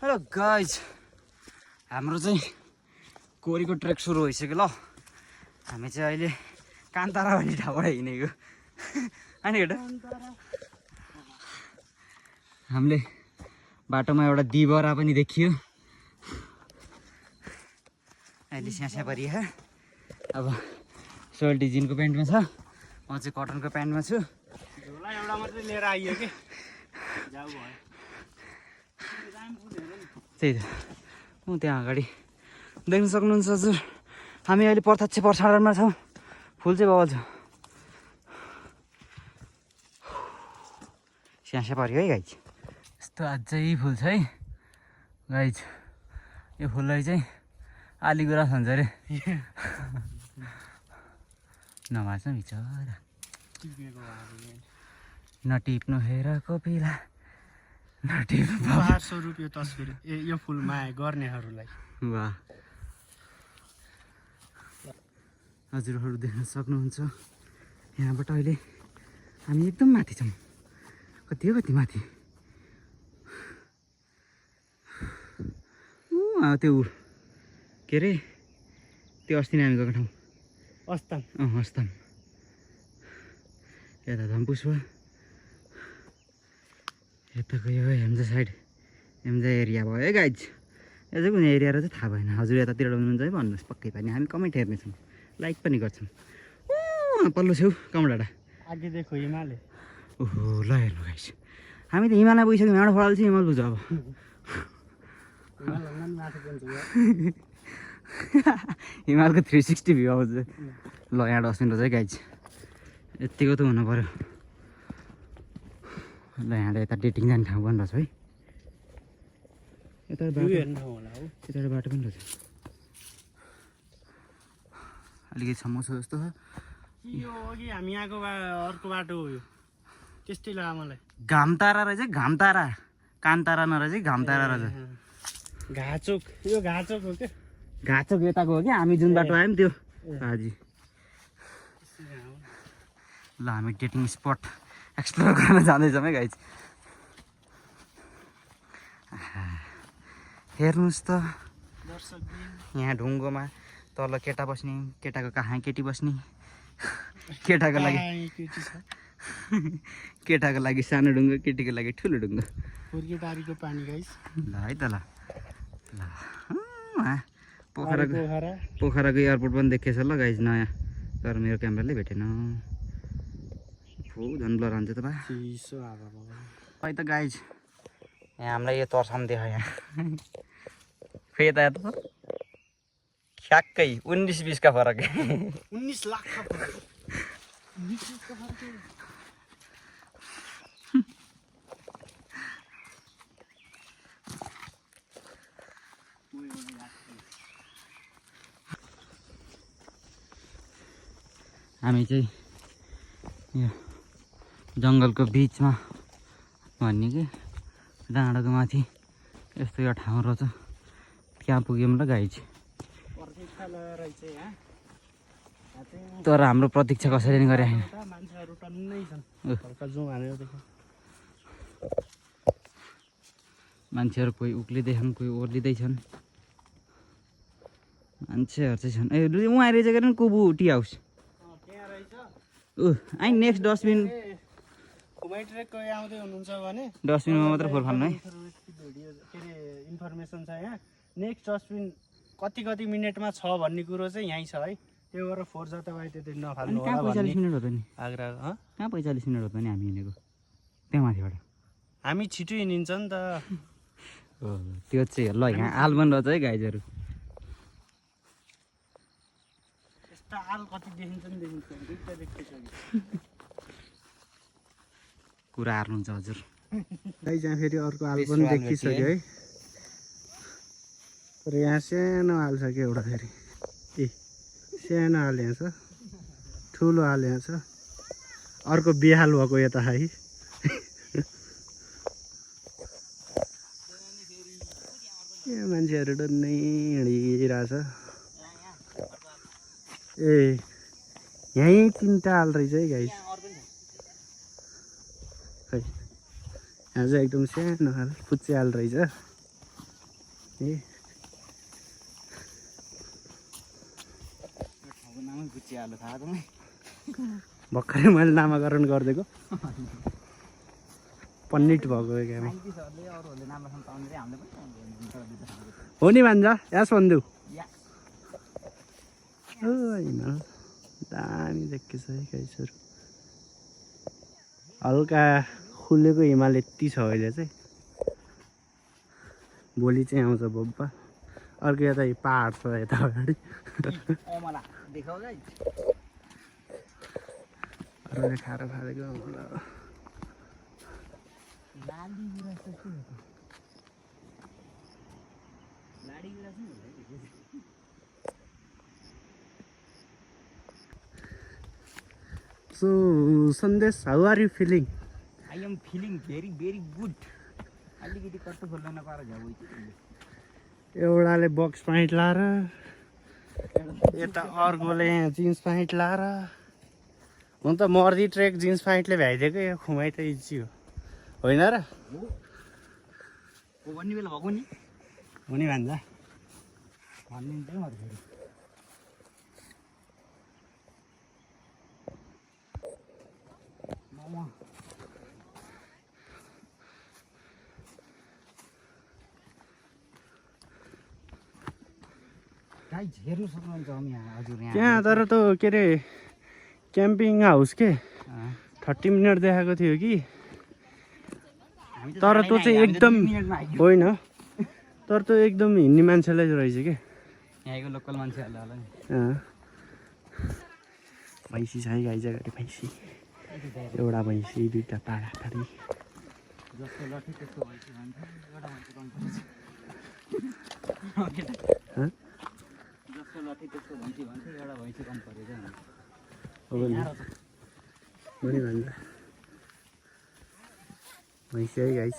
Hello guys, हाम्रो चाहिँ कोरीको trek सुरु भइसक्यो ल। हामी चाहिँ अहिले कान्तारा भन्ने ठाउँबाट हिँडेको अनि हेर हामीले बाटोमा एउटा दिबरा पनि देखियो। अहिले स्यास्या परिया। अब सोल्टी जिनको प्यान्टमा छ, म चाहिँ कटनको प्यान्टमा छु। झोला एउटा मात्रै लिएर आइयो के जाऊ भयो। त्यही त म त्यहाँ अगाडि देख्न सक्नुहुन्छ हजुर, हामी अहिले प्रत्यक्ष प्रसारणमा छौँ। फुल चाहिँ बगाल छ, स्यास्या पऱ्यो है गाइज। यस्तो अझै फुल छ है गाइज। यो फुललाई चाहिँ आलीगुराँस भन्छ अरे। नभाच्नु बिचरा, नटिप्नु हेर कपिला, नटिप्नु 500 रुपियाँ तस्बिर यो फुल माया गर्नेहरूलाई। वाह, हजुरहरू देख्न सक्नुहुन्छ यहाँबाट अहिले हामी एकदम माथि छौँ। कति हो कति माथि, त्यो के अरे त्यो अस्ति नै हामी गएको ठाउँ अस्ताम। अस्ताम। यता धम्पुस भयो, यता गयो हेम्जा साइड, हेम्जा एरिया भयो है गाइज। यो चाहिँ कुन एरिया र चाहिँ थाहा भएन। हजुर यतातिर हुनुहुन्छ है भन्नुहोस्, पक्कै पनि हामी कमेन्ट हेर्नेछौँ, लाइक पनि गर्छौँ। पल्लो छेउ कमडाँडा आगे देखो हिमालय। ओहो ल हेर्नु गाइस, हामी त हिमालय पुगिसक्यौँ। यहाँबाट फल चाहिँ हिमाल पुग्छ अब। हिमालको 360 भ्यू आउँछ। ल यहाँ डस्टबिन रहेछ है गाइज, यत्तिको त हुनु पऱ्यो। ल यहाँ यता डेटिङ जाने ठाउँ पनि रहेछ है। यता बाटो पनि रहेछ, अलिकति समस्या जस्तो छ। यो अघि हामी आएको अर्को बाटो हो यो, त्यस्तै लाग्यो मलाई। घामतारा रहेछ, घामतारा, कान्तारा नरहेछ, घामतारा रहेछ। घाचोक, यो घाचोक हो क्या? घाचोक यताको हो क्या, हामी जुन बाटो आयौँ त्यो हाजी। ल हामी डेटिङ स्पट एक्सप्लोर गर्न जाँदैछौँ है गाइज। हेर्नुहोस् त यहाँ ढुङ्गोमा तल केटा बस्ने, केटाको कहाँ केटी बस्ने, केटाको लागि केटाको लागि सानो ढुङ्गो, केटीको लागि ठुलो ढुङ्गो। फुर्केटारीको पानी गाइस। ल है त ल ल पोखराको एयरपोर्ट पनि देखेछ ल गाइज नयाँ, तर मेरो क्यामेराले भेटेन। झन् ब्लर हान्छ त बा खै त गाइज। यहाँ हामीलाई यो तर्साम देखायो यहाँ फेरि त ठ्याक्कै 19-20 का फरक। 19 लाख का फरक। हामी चाहिँ यो जङ्गलको बिचमा भन्ने कि डाँडाको माथि यस्तो यो ठाउँ रहेछ, त्यहाँ पुग्यौँ ल गाइज। तर हाम्रो प्रतीक्षा कसैले नि गरे होइन। मान्छेहरू टन्नै छन्, मान्छेहरू कोही उक्लिँदैछन्, कोही ओर्लिँदैछन्, मान्छेहरू चाहिँ छन्। ए उहाँ रहेछ के अरे कुबु टी हाउस। आई नेक्स्ट डस्टबिन, डस्टबिनमा मात्र फोहोर फाल्नु है। इन्फर्मेसन छ यहाँ। नेक्स्ट डस्टबिन कति मिनटमा छ भन्ने कुरो चाहिँ यहीँ छ है। त्यो भएर फोहोर जताभाइ त्यति नफाल्नु होला। 45 मिनट हो त नि, आग्रा कहाँ 45 मिनट हो त नि हामी हिँडेको त्यहाँ माथिबाट। हामी छिटो हिँडिन्छ नि त। त्यो चाहिँ ल यहाँ आल पनि रहेछ है गाइजहरू। यस्ता आल कति देखिन्छ नि देखिन्छ। कुरा हार्नुहुन्छ हजुर। गाइज यहाँ फेरि अर्को आल पनि देखिसक्यो है। तर यहाँ सानो आल छ कि एउटा फेरि। ए सानो आल यहाँ छ, ठुलो आल यहाँ छ, अर्को बेहाल भएको यता है। यहाँ मान्छेहरू डन्नै हिँडिरहेछ। ए यहीँ 3टा आल रहेछ है गाइस। खै यहाँ चाहिँ एकदम सानो आल, पुच्चे आल रहेछ। ए ठाउँको नामै गुचिहाल्यो थाहा तपाईँ भर्खरै मैले नामाकरण गरिदिएको पण्डित भएको क्या साइन्टिस्टहरूले अरूहरूले नाम राख्न पाउने हामीले पनि पाउँदैन हो नि भान्जा यास भन्छु या हिमाल दामी देखिएछ है गाइसहरू हल्का खुलेको हिमाल यति छ अहिले चाहिँ भोलि चाहिँ आउँछ बब्बा अर्को यता पहाड छ यता अगाडि अमला देखाउ गाइस अरूले खाएर फालेको अमला लाडी गुराँस त के हो लाडी गुराँस नि हो सो सन्देश how are you feeling I am feeling very good अलिकति कस्तो खोल्न नपाएर झ्याउ एउटाले बक्स प्यान्ट लाएर यता अर्कोले यहाँ जिन्स प्यान्ट लाएर हुन त मर्दी ट्रेक जिन्स प्यान्टले भ्याइदिएको यो खुमाइ त इजी हो होइन र हो भन्ने बेला भएको नि हो नि भान्जा भनिदिन्छ म फेरि गाइज हेर्नु सक्नुहुन्छ हजुर यहाँ त्यहाँ तर त के अरे क्याम्पिङ हाउस के 30 मिनट देखाएको थियो कि तर त्यो चाहिँ एकदम होइन तर त्यो एकदम हिँड्ने मान्छेलाई रहेछ कि यहाँको लोकल मान्छेहरूले होला नि भैँसी छ है गाई अगाडि भैँसी एउटा भैँसी दुईवटा पाडापाडी जस्तो लट्ठी त्यस्तो भैँसी भन्छ एउटा भैँसी कम परेछ जस्तो लट्ठी त्यस्तो भैँसी भन्छ एउटा भैँसी कम परेछ हो नि भन्छ भैँसी है गाइस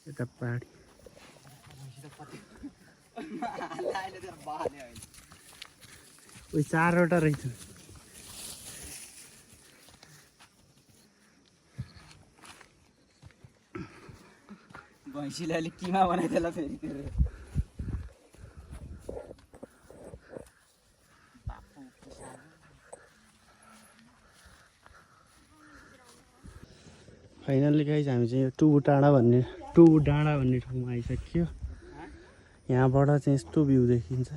यता पाहाडी उयो 4वटा रहेछ भैँसीले अलिक किमा बनाइदिएला फेरि फाइनल्ली गाइस हामी चाहिँ यो टु डाँडा भन्ने ठाउँमा आइसक्यो यहाँबाट चाहिँ यस्तो भ्यू देखिन्छ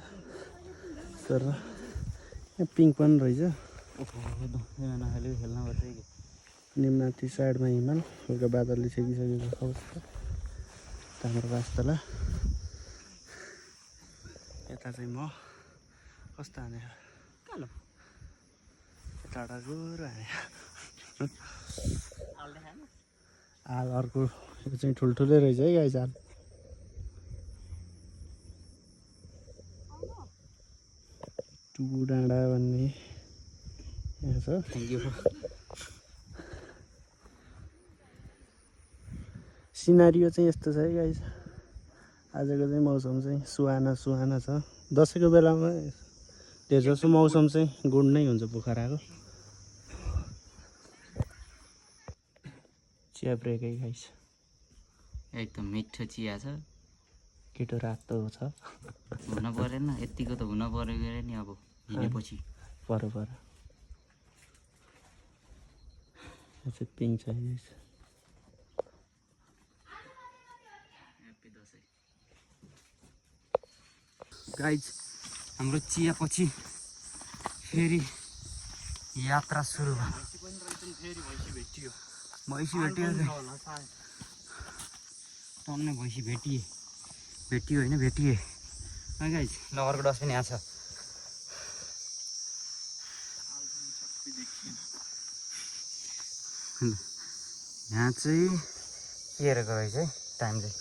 तर यहाँ पिङ पनि रहेछ निम्नाथि साइडमा हिमाल हल्का बादलले छेकिसकेको अवस्था हाम्रो रास्तालाई यता चाहिँ म कस्तो हानेर कालो टाढा गोरो हाने आल अर्को यो चाहिँ ठुल्ठुलै रहेछ है गाई आल टु डाँडा भन्ने यहाँ छ थ्याङ्क यू सिनारियो चाहिँ यस्तो छ है गाइस आजको चाहिँ मौसम चाहिँ सुहाना छ दसैँको बेलामा धेर जसो मौसम चाहिँ गुड नै हुन्छ पोखराको चिया ब्रेक है गाइस एकदम मिठो चिया छ केटो रातो छ हुन परेन यतिको त हुन पऱ्यो गरे नि अब हिँडेपछि पर यो चाहिँ पिङ छ गाइस गाइज हाम्रो चियापछि फेरि यात्रा सुरु भयो भैँसी भेटियो टन्ने भैँसी भेटियो होइन भेटिए है गाइज ल अर्को डस्टबिन यहाँ छ यहाँ चाहिँ के हेरेको रहेछ है टाइम चाहिँ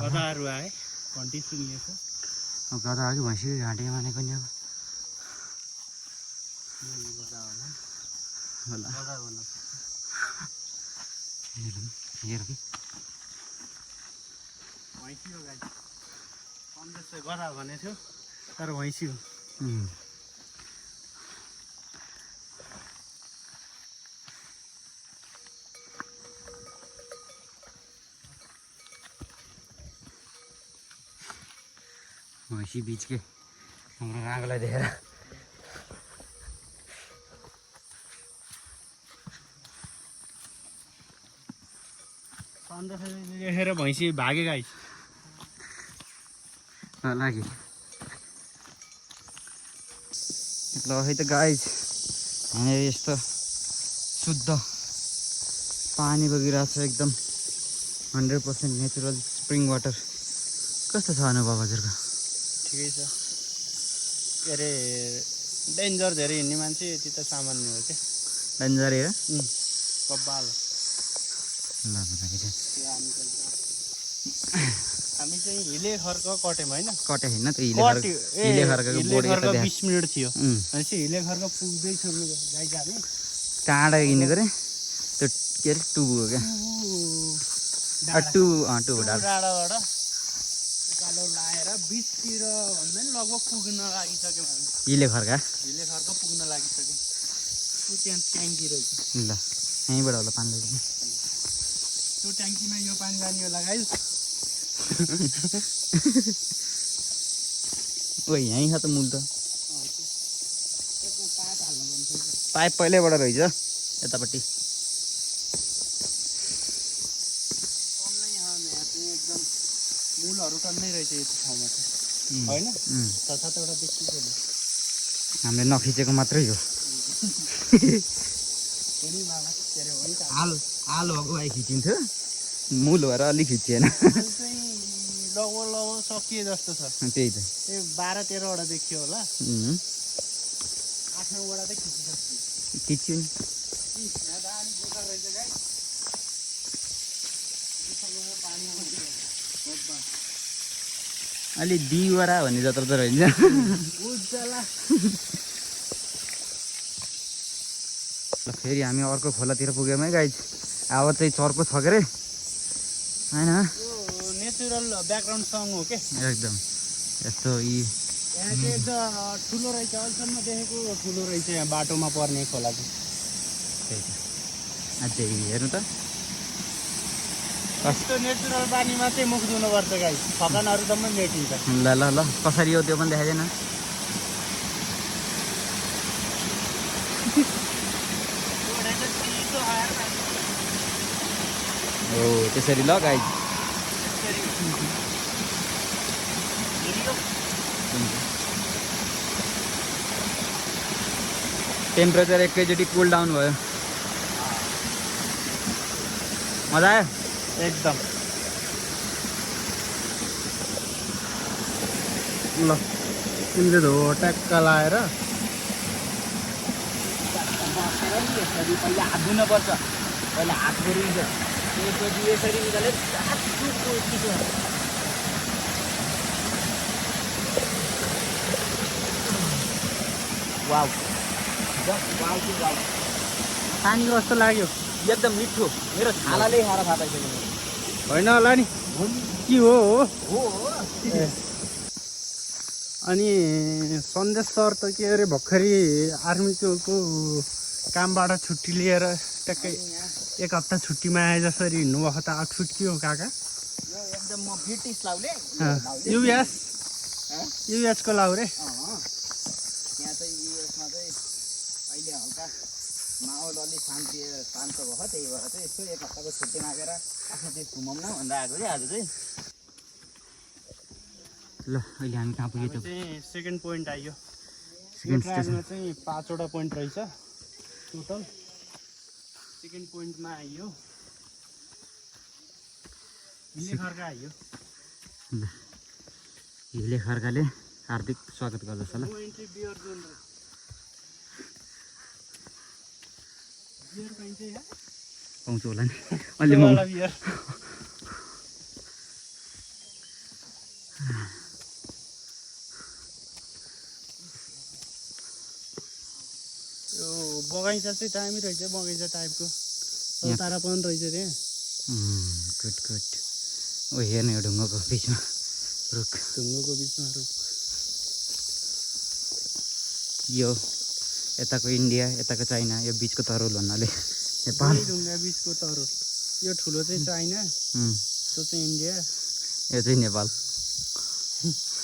गदाहरू आए घन्टी सुनिएछ गदा अघि भैँसी घाँटी मानेको नि अब हेर कि भैँसी हो गाई सन्देश चाहिँ गदा भनेको थियो तर भैँसी हो भैँसी बिच के हाम्रो राँगोलाई देखेर देखेर भैँसी भागे गाइस लाग्यो ल है त गाइज यहाँनिर यस्तो शुद्ध पानी बगिरहेको छ एकदम 100% नेचुरल स्प्रिङ वाटर कस्तो छ अनुभव हजुरको ठिकै छ के अरे डेन्जर धेरै हिँड्ने मान्छे यति त सामान्य हो क्या डेन्जर हो कब्बाल ल बताइदिए हामी चाहिँ हिले खर्क कट्यौँ होइन कटे होइन त हिले खर्काको बोर्ड यता 20 मिनट थियो उम्, भनेपछि हिले खर्क पुग्दैछ गाइज हामी टाढा हिँडेको रे त्यो के अरे टुबु हो क्या टुबु डाँडा डाँडाबाट उकालो लाएर बिचतिर भन्दा नि लगभग पुग्न लागिसक्यौँ हामी हिले खर्का हिले खर्क पुग्न लागिसक्यौँ त्यो त्यहाँ ट्याङ्की रहेछ ल यहीँबाट होला पानी ल्याइदिनु त्यो ट्याङ्कीमा यो पानी जाने होला गाइज ओ यहीँ छ त मूल त पाइप पहिल्यैबाट रहेछ यतापट्टि एकदम मूलहरू टन्नै रहेछ यति ठाउँमा चाहिँ होइन छ सातवटा देखिसक्यो हामीले नखिचेको मात्रै हो आल भएको भए खिचिन्थ्यो मूल भएर अलिक खिचिएन चाहिँ लगभग सकिए जस्तो छ त्यही त त्यो 12-13वटा देखियो होला 8-9वटा चाहिँ खिचिसक्यो खिच्यो नि यहाँ दानी बोका रहेछ गाइस पानी आउँछ अलि दिवरा भन्ने जत्रो त रहन्छ उज्जला फेरि हामी अर्को खोलातिर पुग्यौँ है गाइज अब चाहिँ चर्को छ के अरे होइन नेचुरल ब्याकग्राउन्ड सङ हो के एकदम यस्तो यी यहाँ चाहिँ एकदम ठुलो रहेछ अहिलेसम्म देखेको ठुलो रहेछ यहाँ बाटोमा पर्ने खोला चाहिँ त्यही त अझै हेर्नु त यस्तो नेचुरल पानीमा चाहिँ मुख धुनुपर्छ गाई थकानहरू जम्मै मेटिन्छ ल ल ल कसरी हो त्यो पनि देखाइदिएन हो त्यसरी ल गाइज टेम्परेचर एकैचोटि कुल डाउन भयो मजा आयो एकदम ल तिमीले धो ट्याक्क लाएर पहिला हात धुनुपर्छ पहिला हात गोरिन्छ त्यसपछि यसरी निकालेर वाउ पानी कस्तो लाग्यो एकदम मिठो मेरो छालाले खाएर थाहा पाइसक्यो होइन होला नि के हो अनि सन्देश सर त के अरे भर्खरै आर्मी चौकको कामबाट छुट्टी लिएर ट्याक्कै 1 हप्ता छुट्टीमा आए जसरी हिँड्नुभएको त आउटफिट के हो काका एकदम म ब्रिटिस लाउले युएसको लाउ रे यहाँ चाहिँ युएसमा चाहिँ अहिले हल्का माहौल अलिक शान्त भयो त्यही भएर चाहिँ यसो 1 हप्ताको छुट्टी मागेर आफ्नो देश घुमाउँ न भनेर आएको चाहिँ आज चाहिँ ल अहिले हामी कहाँ पुग्यो त सेकेन्ड पोइन्ट आइयो सेकेन्ड ट्रायलमा चाहिँ 5वटा पोइन्ट रहेछ टोटल सेकेन्ड पोइन्टमा आइयो हिले खर्का आइयो ल हिले खर्काले हार्दिक स्वागत गर्दछ ल एन्ट्री बियर जोन बियर पाइन्छ यहाँ पाउँछु होला नि अहिले म बियर यो बगैँचा चाहिँ दामी रहेछ बगैँचा टाइपको तारा पनि रहेछ रे गुड गुड ओ हेर्नु यो ढुङ्गाको बिचमा रुख ढुङ्गाको बिचमा रुख यो यताको इन्डिया यताको चाइना यो बिचको तरुल भन्नाले नेपाल ढुङ्गा बिचको तरुल यो ठुलो चाहिँ चाइना त्यो चाहिँ इन्डिया यो चाहिँ नेपाल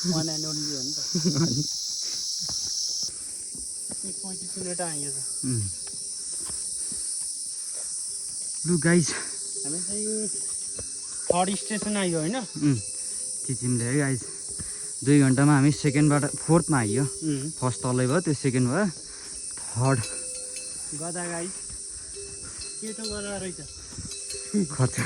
वान एन्ड ओन्ली हो नि त 35 मिनट आइयो त लु गाइज हामी चाहिँ थर्ड स्टेसन आइयो होइन चिचिमले है गाइज 2 घन्टामा हामी सेकेन्डबाट फोर्थमा आइयो फर्स्ट तलै भयो त्यो सेकेन्ड भयो थर्ड गदा गाइस केटो गदा रहेछ खर्च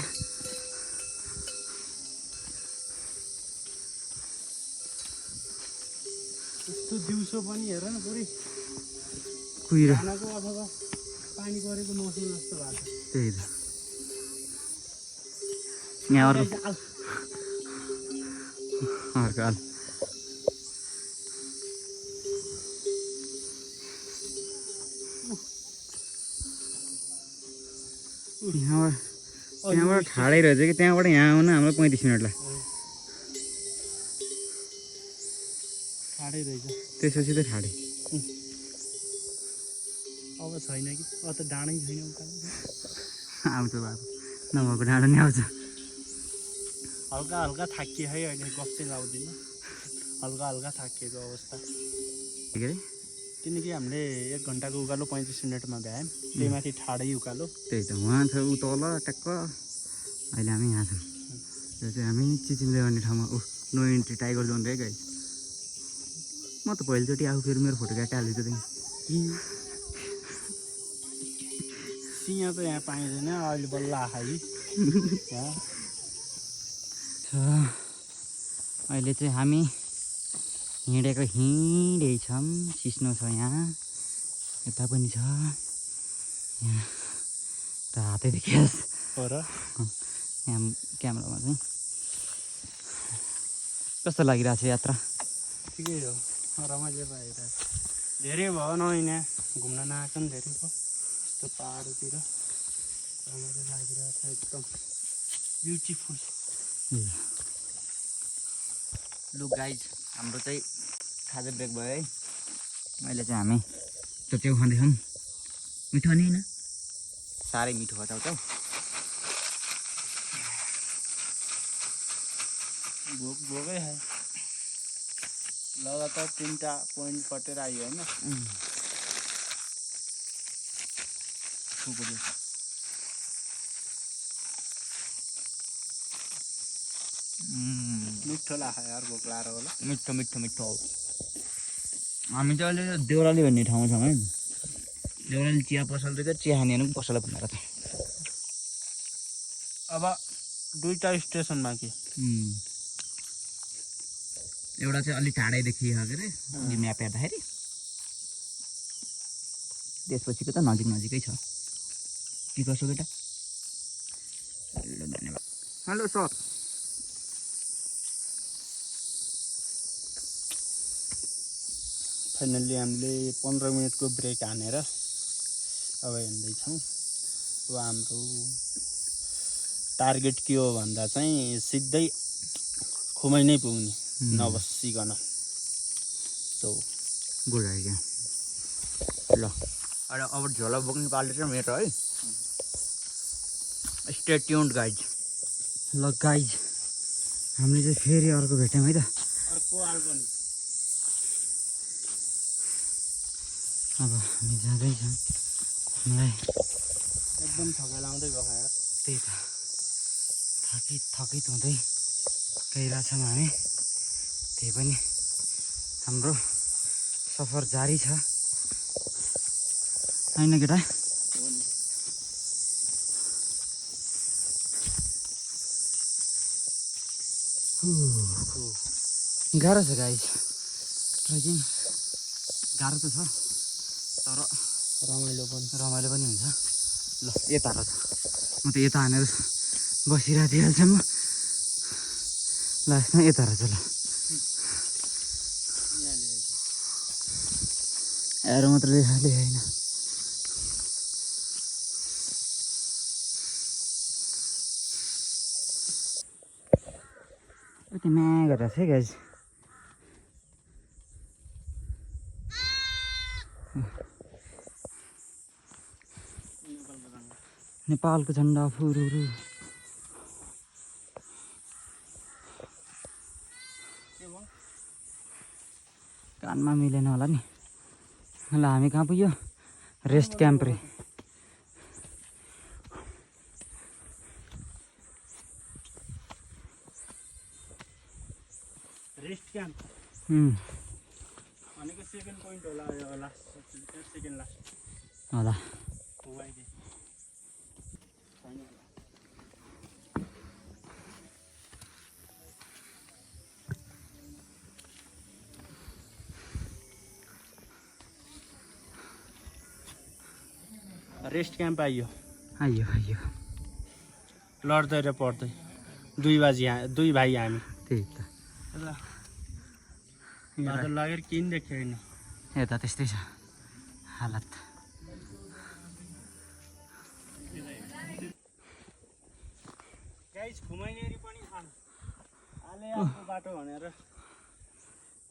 यस्तो दिउँसो पनि हेर न पुरै कुहिरो खानाको अथवा पानी परेको मौसम जस्तो भएको छ त्यही त यहाँ अर्को हाल त्यहाँबाट ठाडै रहेछ कि त्यहाँबाट यहाँ आउन हामीलाई 35 मिनट लाग्छ ठाडै रहेछ त्यसपछि त ठाडै अब छैन कि अब त डाँडै छैन उकालो आउँछ बाबु नभएको डाँडो नि आउँछ हल्का हल्का थाकियो है अहिले गफ चाहिँ लाउँदिनँ हल्का हल्का थाकिएको अवस्था के अरे किनकि हामीले 1 घन्टाको उकालो 35 मिनटमा भ्यायौँ त्यही माथि ठाडै उकालो त्यही त उहाँ छ ऊ तल ट्याक्क अहिले हामी यहाँ छौँ यो चाहिँ हामी चिचिमले गर्ने ठाउँमा नो इन्ट्री टाइगर जोन रे गाइस म त पहिलोचोटि आफू फेरि मेरो फोटो क्याट हालेको थिएँ सिंह त यहाँ पाइँदैन अहिले बल्ल आखाइ अहिले चाहिँ हामी हिँडेको हिँडेछौँ सिस्नो छ यहाँ यता पनि छ यहाँ रातै देखियोस् हो र यहाँ क्यामेरामा चाहिँ कस्तो लागिरहेको छ यात्रा ठिकै हो रमाइलो भइरहेको छ धेरै भयो न यहाँ घुम्न नआएको नि धेरै भयो यस्तो पाहाडतिर रमाइलो लागिरहेको छ एकदम ब्युटिफुल लु गाइज हाम्रो चाहिँ खाजा ब्रेक भयो है अहिले चाहिँ हामी च्याउ खाँदैछौँ मिठो नि होइन साह्रै मिठो भयो चाउ भोकै है लगातार 3टा पोइन्ट कटेर आयो होइन मिठो लाग्छ यार भोक लाएर होला मिठो मिठो मिठो हामी चाहिँ अहिले देउराली भन्ने ठाउँमा छौँ है देउराली चिया पसल रहेछ चिया खानेहरू पनि पसल भनेर त अब 2टा स्टेसन बाँकी एउटा चाहिँ अलिक टाढै देखियो के अरे म्याप हेर्दाखेरि त्यसपछिको त नजिक नजिकै छ के गर्छौ बेटा धन्यवाद हेलो सर फाइनल्ली हामीले 15 मिनटको ब्रेक हानेर अब हिँड्दैछौँ अब हाम्रो टार्गेट के हो भन्दा चाहिँ सिधै खुमै नै पुग्ने नबसिकन सो गुड आइडिया ल अहिले अब झोला बोक्ने पाल्टे चाहिँ मेरो है स्टे ट्युन्ड गाइज ल गाइज हामीले चाहिँ फेरि अर्को भेट्यौँ है त अर्को आल्बन अब हामी जाँदैछौँ हामीलाई एकदम थकाइलाउँदै गयो यार त्यही त थकित हुँदै गइरहेछौँ हामी त्यही पनि हाम्रो सफर जारी छ होइन केटा गाह्रो छ गाइज ट्रेकिङ गाह्रो त छ तर रमाइलो पनि हुन्छ ल यता र छ म त यता हानेर बसिरहेको थिएँ अहिलेसम्म लास्टमा यता रहेछ ल एरो मात्र लेखाले होइन यति म्या गरेर छ है गाइज नेपालको झन्डा फुरुरु कानमा मिलेन होला नि। ल हामी कहाँ पुग्यो? रेस्ट क्याम्प रे। रेस्ट क्याम्प भनेको सेकेन्ड पोइन्ट होला लास्ट सेकेन्ड लास्ट होला। रेस्ट क्याम्प आइयो आइयो आइयो। लड्दै र पढ्दै दुई भाइ हामी। त्यही त बाटो लागेर केही देखेको छैन। यता त्यस्तै छ हालत। गाइस खुमाइनेरी पनि आले आफ्नो बाटो भनेर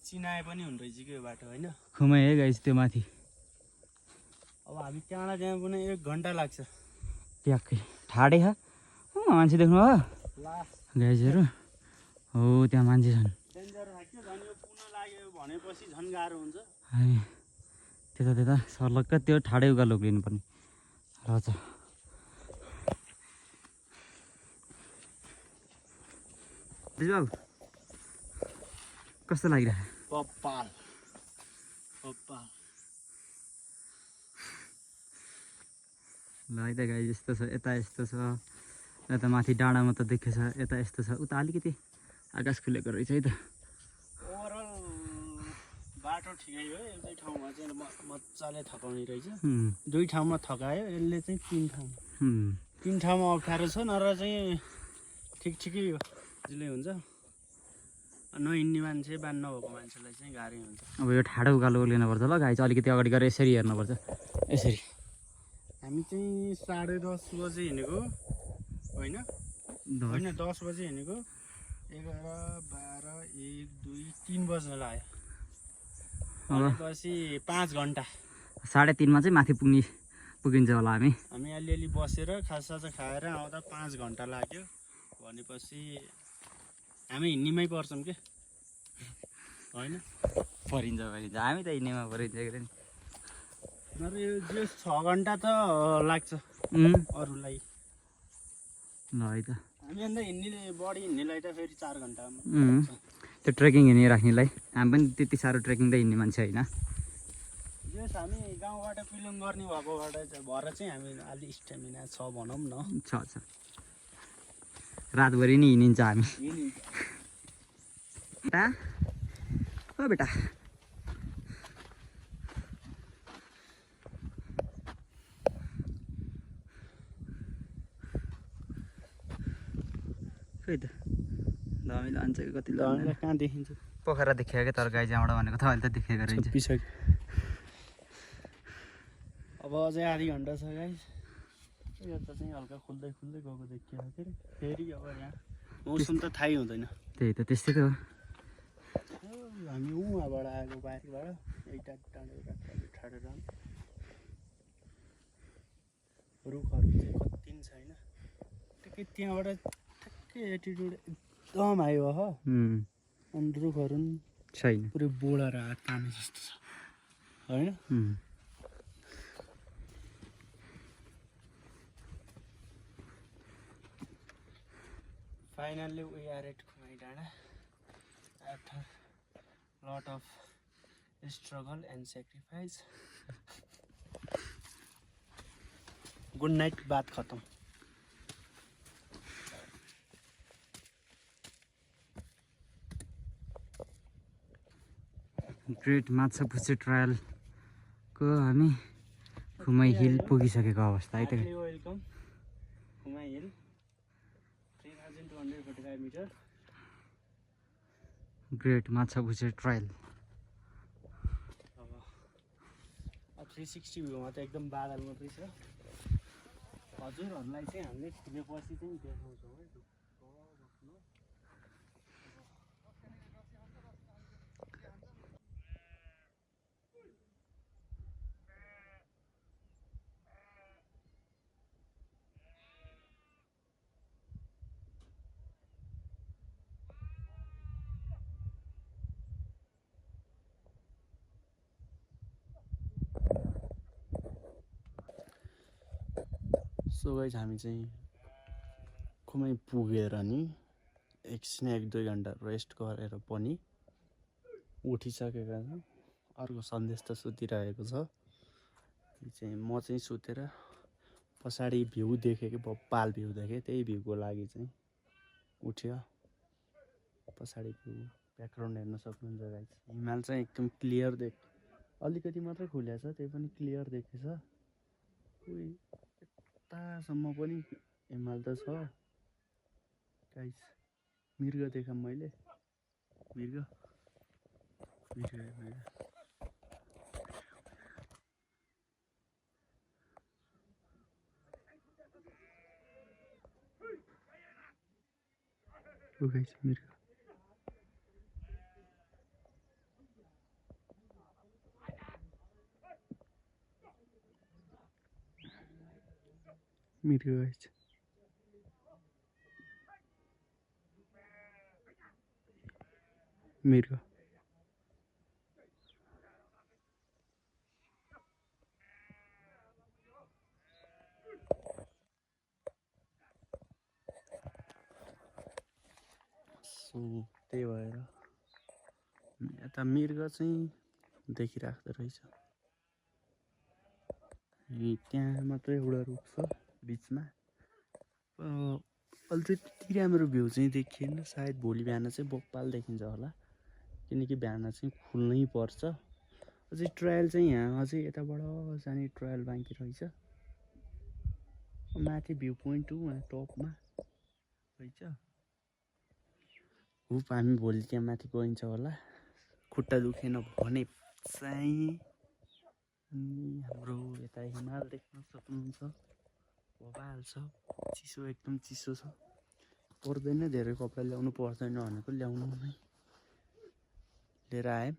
चिनाए पनि हुने रहेछ कि यो बाटो होइन। खुमाइ है गाइस त्यो माथि। अब हामी त्यहाँबाट त्यहाँ पनि 1 घन्टा लाग्छ। ट्याक्कै ठाडै छ। मान्छे देख्नु हो गाइजहरू? हो त्यहाँ मान्छे छन्। डेन्जर लाग्यो झन् यो पुनः लाग्यो भनेपछि झन् गाह्रो हुन्छ। हामी त्यता सर्लक्क त्यो ठाडै उकालो उक्लिनुपर्ने रहेछ। बाबु कस्तो लागिरहेको? पप्पाल ल है त गाई यस्तो छ, यता यस्तो छ, यता माथि डाँडामा त देखेछ, यता यस्तो छ, उता अलिकति आकाश खुलेको रहेछ है त। ओभरअल बाटो ठिकै हो। एउटै ठाउँमा चाहिँ मजाले थकाउने रहेछ। दुई ठाउँमा थकायो यसले चाहिँ तीन ठाउँमा अप्ठ्यारो छ। नर चाहिँ ठिकै हो, जिल्लै हुन्छ। नहिँड्ने मान्छे बान नभएको मान्छेलाई चाहिँ गाह्रै हुन्छ। अब यो ठाडो उकालो उक्लिनुपर्छ ल गाई चाहिँ अलिकति अगाडि गएर यसरी हेर्नुपर्छ। यसरी हामी चाहिँ 10:30 बजे हिँडेको होइन 10 बजे हिँडेको। 11, 12, 1, 2, 3 बज्न लाग्यो। भनेपछि 5 घन्टा। 3:30मा चाहिँ माथि पुगिन्छ होला हामी। अलिअलि बसेर खाजासाजा खाएर आउँदा 5 घन्टा लाग्यो। भनेपछि हामी हिँड्नेमै पर्छौँ के होइन? परिन्छ हामी त हिँड्नेमा परिन्छ के नि। नत्र यो 6 घन्टा त लाग्छ अरूलाई। ल है त हामी अन्त बढी हिँड्नेलाई त फेरि 4 घन्टामा। त्यो ट्रेकिङ हिँडिराख्नेलाई हामी पनि त्यति साह्रो ट्रेकिङ त हिँड्ने मान्छे होइन। यस हामी गाउँबाट पिलुङ गर्ने भएर चाहिँ हामी अलि स्ट्यामिना छ भनौँ न। छ रातभरि नै हिँडिन्छ हामी। बेटा ओ बेटा खै त दामी लान्छ कि कति लान्छ। कहाँ देखिन्छ? पोखरा देखियो क्या तर गाई जहाँबाट भनेको त अहिले त देखेको रहेछ। अब अझै आधी घन्टा छ गाइस। यता चाहिँ हल्का खुल्दै गएको देखियो के फेरि अब यहाँ मौसम त थाहै हुँदैन। त्यही त त्यस्तै त हो। हामी उहाँबाट आएको बारीबाट एउटा ठाडेर रुखहरू चाहिँ कति पनि छैन। ठिकै त्यहाँबाट ठ्याक्कै एटिट्युड एकदम आयो हो। अनि रुखहरू पनि छैन, पुरै बोलाएर हात ताने जस्तो छ होइन? Finally we are at Khumai Dana after lot of struggle and sacrifice. Good night, बात खत्म। ग्रेट माछापुच्छ्रे ट्रायलको हामी खुमाई हिल पुगिसकेको अवस्था है त। Welcome Khumai hill 3245 metre. Great Machhapuchhre trail. अब 360 भ्यूमा त एकदम बादल मात्रै छ। हजुरहरूलाई चाहिँ हामीले खुलेपछि चाहिँ देखाउँछौँ है। सो गाइस हामी चाहिँ खुमै पुगेर नि एकछिन 1-2 घन्टा रेस्ट गरेर पनि उठिसकेका छौँ। अर्को सन्देश त सुतिरहेको छ। चाहिँ म चाहिँ सुतेर पछाडि भ्यू देखेँ कि बब्बाल भ्यू देखेँ, त्यही भ्यूको लागि चाहिँ उठ्यो। पछाडि भ्यू ब्याकग्राउन्ड हेर्न सक्नुहुन्छ गाइस। हिमाल चाहिँ एकदम क्लियर अलिकति मात्रै खुलेको छ, त्यही पनि क्लियर देखेछ। उही यतासम्म पनि हिमाल त छ गाइस। मृग देखाम मैले, मृग गाइस मृग गाइस। मृग सो त्यही भएर यता मृग चाहिँ देखिराख्दो रहेछ। त्यहाँ मात्रै एउटा रुख छ बिचमा। अहिले चाहिँ त्यति राम्रो भ्यू चाहिँ देखिएन। सायद भोलि बिहान चाहिँ बब्बाल देखिन्छ होला, किनकि बिहान चाहिँ खुल्नै पर्छ। अझै ट्रायल चाहिँ यहाँ अझै यताबाट जाने ट्रायल बाँकी रहेछ। माथि भ्यू पोइन्ट वहाँ टपमा रहेछ। होप हामी भोलि त्यहाँ माथि गइन्छ होला, खुट्टा दुखेन भने चाहिँ। अनि हाम्रो यता हिमाल देख्न सक्नुहुन्छ, बबाल छ। चिसो एकदम चिसो छ। पर्दैन धेरै कपडा ल्याउनु पर्दैन भनेको ल्याउनु नै लिएर आएँ।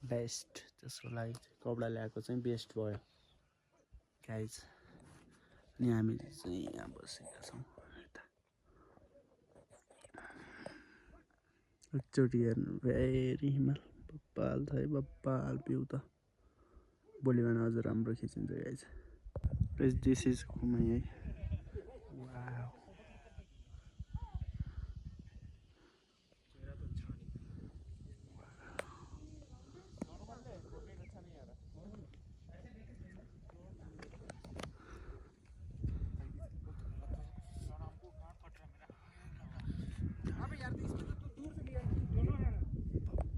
बेस्ट त्यसको लागि कपडा ल्याएको चाहिँ बेस्ट भयो गाइज। अनि हामी चाहिँ यहाँ बसेका छौँ। एकचोटि हेर्नु फेरि हिमाल बब्बाल छ है, बब्बाल भ्यू त। भोलि बिहान अझ राम्रो खिचिन्छ गाइज। दिस इज खुमै है। वाउ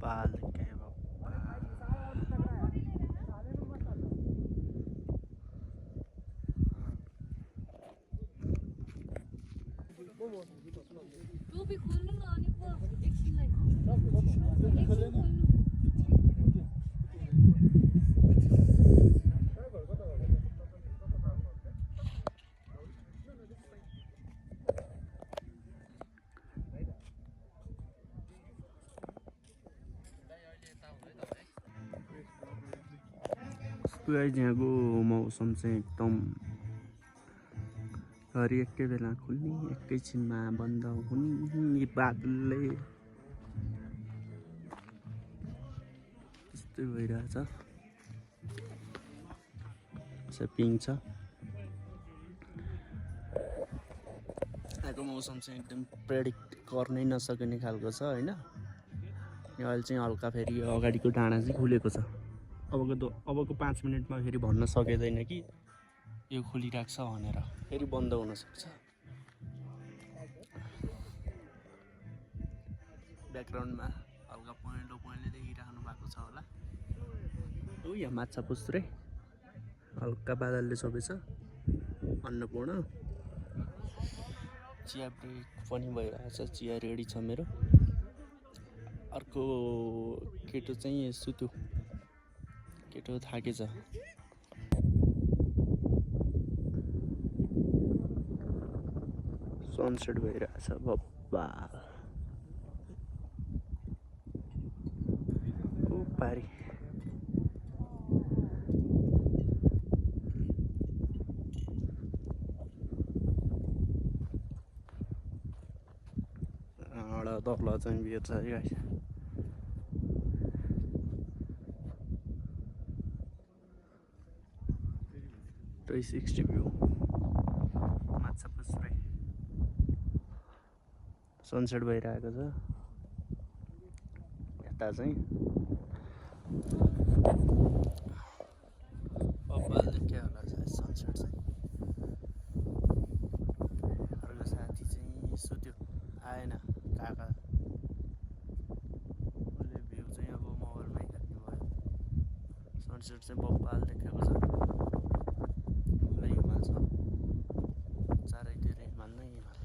बब्बाल देखेँ टोपी खोल्नु न अनि पो एकछिनलाई गाइज। यहाँको मौसम चाहिँ एकदम घरि एकै बेला खुल्ने एकैछिनमा बन्द हुने बादलले त्यस्तै भइरहेछ। पिङ छ यहाँको मौसम चाहिँ एकदम प्रेडिक्ट गर्नै नसकिने खालको छ होइन। अहिले चाहिँ हल्का फेरि अगाडिको डाँडा चाहिँ खुलेको छ। अबको 5 मिनटमा फेरि भन्न सकिँदैन कि यो खोलिरहेको छ भनेर, फेरि बन्द हुनसक्छ। ब्याकग्राउन्डमा हल्का पहेँलो देखिराख्नु भएको छ होला। यहाँ माछा पुच्छ्रे हल्का बादलले छोपेछ। अन्नपूर्ण चिया ब्रेक पनि भइरहेछ। चिया रेडी छ मेरो। अर्को केटो चाहिँ सुत्यो, केटो थाकेछ। सनसेट भइरहेछ बब्बाल। पारी तल चाहिँ बिर छ है गाइस। 360 भ्यू माछा पुछ्रे सनसेट भइरहेको छ यता चाहिँ बब्बाल देखिया होला सायद सनसेट चाहिँ अर्को साथी चाहिँ सुत्यो आएन काका उसले भ्यू चाहिँ अब मोबाइलमै खेल्नु भयो सनसेट चाहिँ बब्बाल देखेको छ हिमाल छ चारैतिर हिमाल नै हिमाल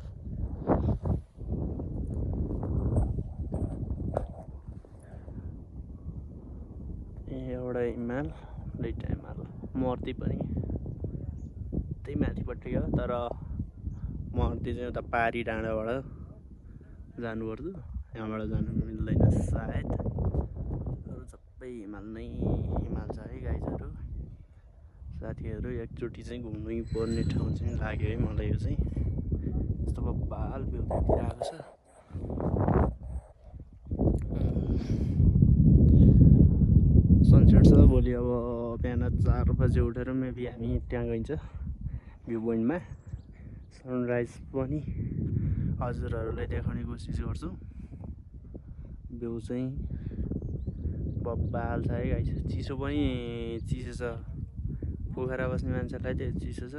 एउटा हिमाल दुईटा हिमाल मर्ती पनि त्यही माथिपट्टि हो तर मर्ती चाहिँ उता पारी डाँडाबाट जानुपर्छ यहाँबाट जानु मिल्दैन सायद अरू सबै हिमाल नै हिमाल छ है गाइजहरू साथीहरू एकचोटि चाहिँ घुम्नै पर्ने ठाउँ चाहिँ लाग्यो है मलाई यो चाहिँ यस्तो बब्बाल भ्यू देखिरहेको छ सनसेट छ भोलि अब बिहान 4 बजे उठेर मेबी हामी त्यहाँ गइन्छ भ्यू पोइन्टमा सनराइज पनि हजुरहरूलाई देखाउने कोसिस गर्छु भ्यू चाहिँ बब्बाल छ है गाइस चिसो पनि चिसो छ पोखरा बस्ने मान्छेलाई चाहिँ चिसो छ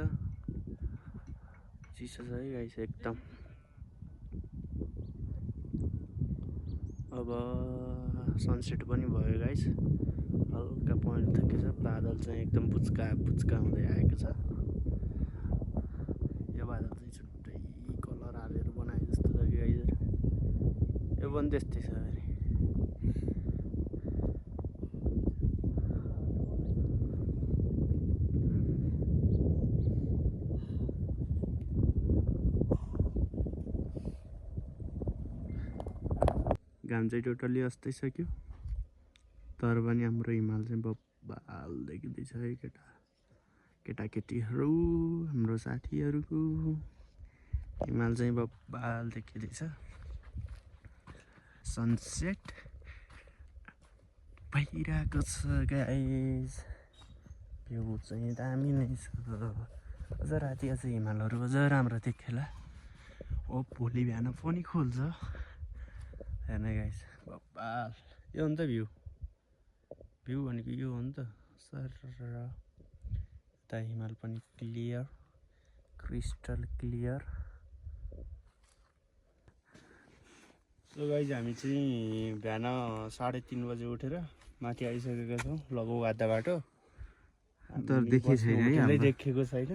है गाइस एकदम अब सनसेट पनि भयो गाइस हल्का पोइन्ट देखेछ बादल चाहिँ एकदम पुच्का हुँदै आएको छ यो बादल चाहिँ छुट्टै कलर हालेर बनाए जस्तो छ कि गाइजहरू यो पनि त्यस्तै छ अरे घाम चाहिँ टोटल्ली अस्तै सक्यो तर पनि हाम्रो हिमाल चाहिँ बब्बाल देखिँदैछ है केटाकेटीहरू हाम्रो साथीहरूको हिमाल चाहिँ बब्बाल देखिँदैछ सनसेट भइरहेको छ गाइस भ्यू चाहिँ दामी नै छ अझ राति अझ हिमालहरू अझ राम्रो देखेला ओ भोलि बिहान पनि खोल्छ हेर्न गाइस बब्बाल यो हो नि त भ्यू भनेको यो हो नि त सर यता हिमाल पनि clear crystal clear so guys हामी चाहिँ बिहान 3:30 बजे उठेर माथि आइसकेका छौँ लगभग आधा बाटो देखेको छैन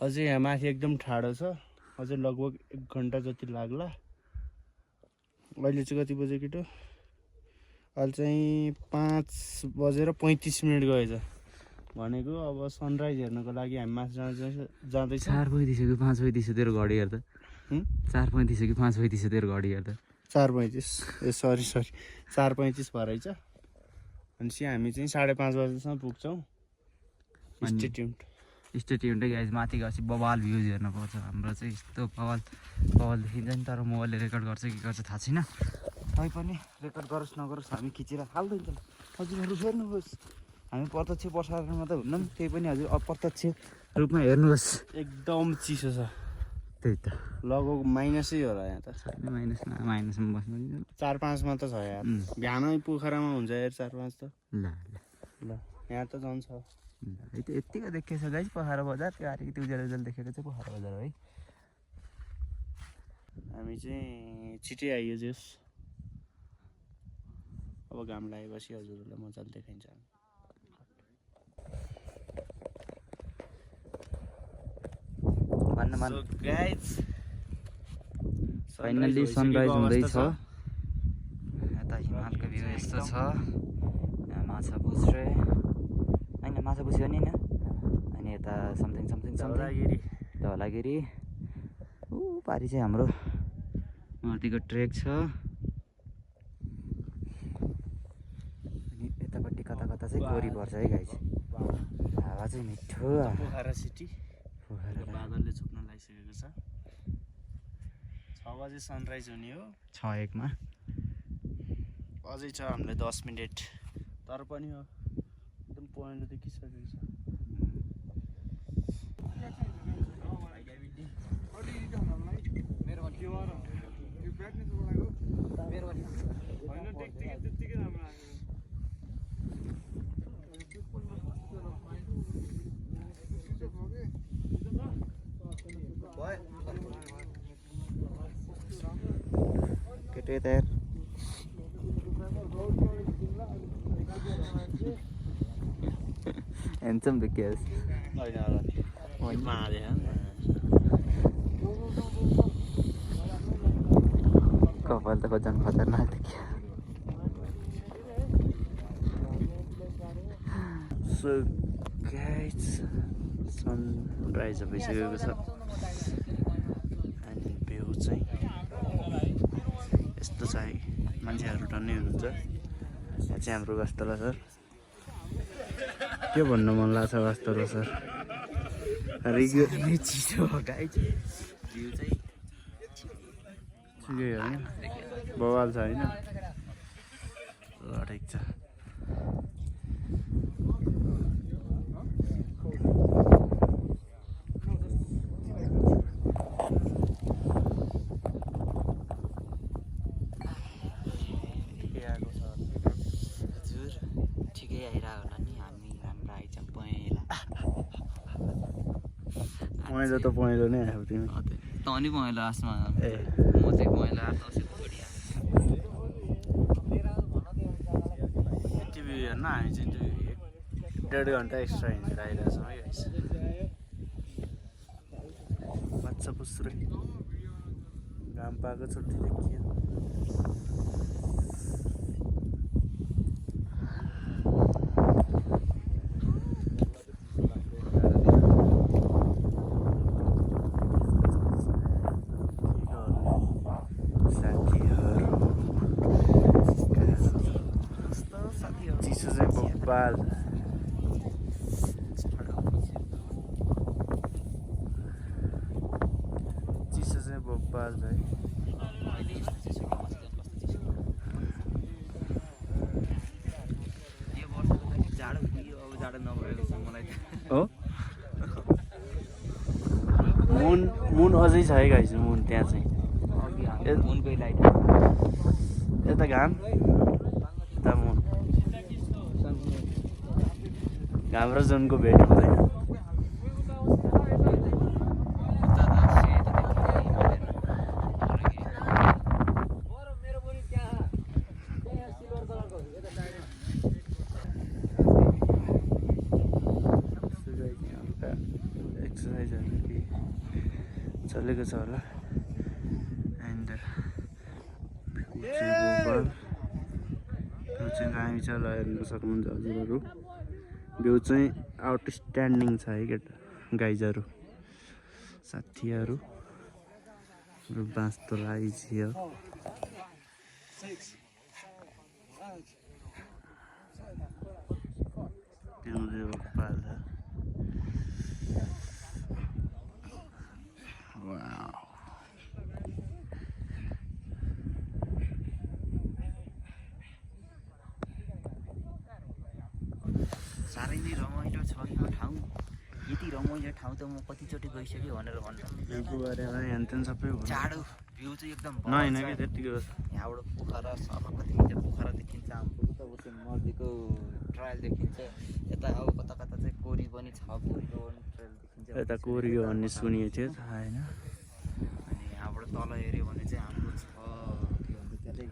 अझै यहाँ माथि एकदम ठाडो छ अझै लगभग 1 घन्टा जति लाग्ला अहिले चाहिँ कति बजे केटो अहिले चाहिँ 5:35 गएछ भनेको अब सनराइज हेर्नको लागि हामी माथि जाँदैछ 4:35 5:35 तेरो घडी हेर्दा 4:35 5:35 तेरो घडी हेर्दा 4:35 ए सरी 4:35 भएछ भनेपछि हामी चाहिँ 5:30 बजेसम्म पुग्छौँ स्टेट्युन्ड गाइस माथि गएपछि बवाल भ्युज हेर्न पाउँछ हाम्रो चाहिँ यस्तो बवाल देखिन्छ नि तर मोबाइलले रेकर्ड गर्छ कि गर्छ थाहा छैन तै पनि रेकर्ड गरोस् नगरोस् हामी खिचेर हाल्दैछ हजुरहरू हेर्नुहोस् हामी प्रत्यक्ष प्रसारणमा त हुन्नौँ त्यही पनि हजुर अप्रत्यक्ष रूपमा हेर्नुहोस् एकदम चिसो छ त्यही त लगभग माइनसै होला यहाँ त माइनसमा बस्नु 4-5 मा त छ यार बिहानै पोखरामा हुन्छ यार 4-5 त ल यहाँ त झन् छ यतिको देखेको छ गाइस पोखरा बजार त्यो अलिकति उज्यालो देखेको चाहिँ पोखरा बजार है हामी चाहिँ छिटै आइयो जेस अब घाम लागेपछि हजुरहरूलाई मजाले देखाइन्छ भन्नु गाइस फाइनल्ली सनराइज हुँदैछ यता हिमालको भ्यू यस्तो छ यहाँ माछा पुछ्रे होइन माछा पुछ्यो नि अनि यता समथिङ धौलागिरी ऊ पारि चाहिँ हाम्रो माथिको ट्रेक छ अनि यतापट्टि कता चाहिँ गोरी पर्छ है गाइस हावा चाहिँ मिठो पोखरा सिटी बादलले छुप्न लागिसकेको छ 6 बजे सनराइज हुने हो 6:01 मा अझै छ हामीलाई 10 मिनेट तर पनि हो एकदम पोइन्ट देखिसकेको छ केटे तयार ह्यान्डसम देखियोस् कपाल त झन् खतरनाक देखियो सो गाइज सनराइज भइसकेको छ अनि भ्यू चाहिँ यस्तो छ है मान्छेहरू टन्नै हुनुहुन्छ यहाँ चाहिँ हाम्रो वास्तला सर के भन्नु मन लाग्छ वास्तला सर चिसो गाइज भ्यू चाहिँ ठिकै होइन बवाल छ होइन ठिक छ ठिकै आइरहेको होला नि हामी राम्रो आइज पहेँला पहेँलो त पहेँलो नै आयो तिमी त नि पहेँलो आसमा ए म चाहिँ पहेँलो आएको बढिया टिभी हेर्न हामी चाहिँ 1.5 घन्टा एक्स्ट्रा हिँडेर आइरहेको छौँ है गाइस बाछा पुस्रै घाम पाएको छुट्टी देखियो चिसो चाहिँ बब्बाल चिसो चाहिँ बब्बाल भाइ जाडो पुग्यो अब जाडो नभएको मलाई हो मुन अझै छ है गाइस मुन त्यहाँ चाहिँ मुनकै लाइट यता घाम यता मुन घाम र जुनको भेट हुँदैन एक्सर्साइजहरू केही चलेको छ होला एन्ड चाहिँ दामी छ ल हेर्नु सक्नुहुन्छ हजुरहरू भ्यू चाहिँ आउटस्ट्यान्डिङ छ है केटा गाइजहरू साथीहरू बाँस त लागियो साह्रै नै रमाइलो छ यो ठाउँ यति रमाइलो ठाउँ त म कतिचोटि गइसकेँ भनेर भन्नु भ्यूको बारेमा यहाँ सबै जाडो भ्यू चाहिँ एकदम नहोइन कि त्यतिको यहाँबाट पोखरा सरक देखिन्छ पोखरा देखिन्छ हाम्रो उता उता नदीको ट्रायल देखिन्छ यता अब कता कता चाहिँ कोरी पनि छ कोरीको पनि ट्रायल देखिन्छ यता कोरियो भन्ने सुनिएको थियो थाहा होइन अनि यहाँबाट तल हेऱ्यो भने चाहिँ हाम्रो छ के भन्छ त्यसले